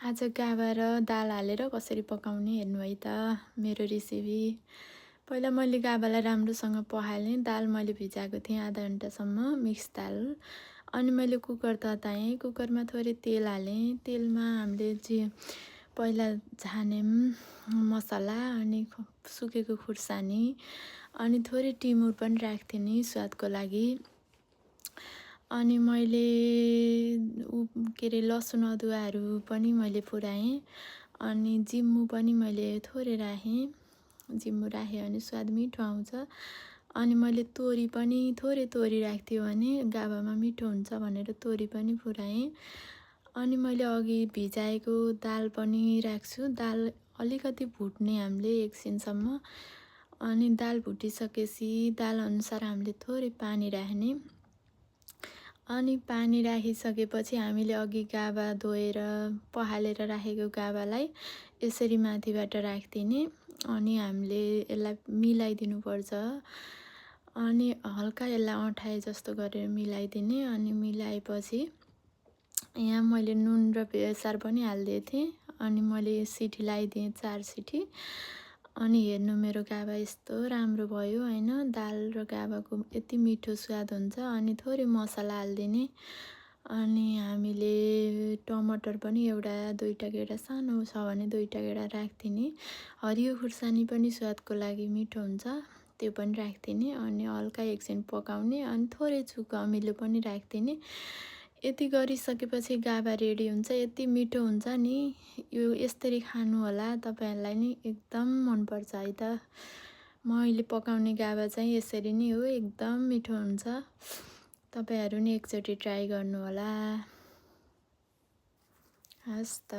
आज गाभा र दाल हालेर कसरी पकाउने हेर्नु है त मेरो रेसिपी। पहिला मैले गाभालाई राम्रोसँग पखालेँ। दाल मैले भिजाएको थिएँ आधा घन्टासम्म, मिक्स दाल। अनि मैले कुकर तताएँ। कुकरमा थोरै तेल हालेँ। तेलमा हामीले पहिला झानेम मसला अनि सुकेको खुर्सानी अनि थोरै टिमुर पनि राख्थेँ नि स्वादको लागि। अनि मैले लसुन अदुवाहरू पनि मैले पुऱ्याएँ। अनि जिम्मु पनि मैले थोरै राखेँ। जिम्मु राखेँ भने स्वाद मिठो आउँछ। अनि मैले तोरी पनि थोरै तोरी राख्थेँ भने गाभामा मिठो हुन्छ भनेर तोरी पनि पुऱ्याएँ। अनि मैले अघि भिजाएको दाल पनि राख्छु। दाल अलिकति भुट्ने हामीले एकछिनसम्म। अनि दाल भुटिसकेपछि दाल अनुसार हामीले थोरै पानी राख्ने। अनि पानी राखिसकेपछि हामीले अघि गाभा धोएर पखालेर राखेको गाभालाई यसरी माथिबाट राखिदिने। अनि हामीले यसलाई मिलाइदिनुपर्छ। अनि हल्का यसलाई अँठाए जस्तो गरेर मिलाइदिने। अनि मिलाएपछि यहाँ मैले नुन र बेसार पनि हालिदिएको थिएँ। अनि मैले सिटी लगाइदिएँ 4 सिटी। अनि हेर्नु मेरो गाभा यस्तो राम्रो भयो हैन। दाल र गाभाको यति मिठो स्वाद हुन्छ। अनि थोरै मसला हालिदिने। अनि हामीले टमाटर पनि एउटा दुईटा गेडा सानो छ भने दुईटा गेडा राखिदिने। हरियो खुर्सानी पनि स्वादको लागि मिठो हुन्छ, त्यो पनि राखिदिने। अनि हल्का एकछिन पकाउने। अनि थोरै चुक अमिलो पनि राखिदिने। यति गरिसकेपछि गाभा रेडी हुन्छ। यति मिठो हुन्छ नि, यो यसरी खानु होला तपाईहरुलाई नि एकदम मनपर्छ है त। मैले पकाउने गाभा चाहिँ यसरी नै हो, एकदम मिठो हुन्छ। तपाईहरु नि एकचोटि ट्राई गर्नु होला। हस् त।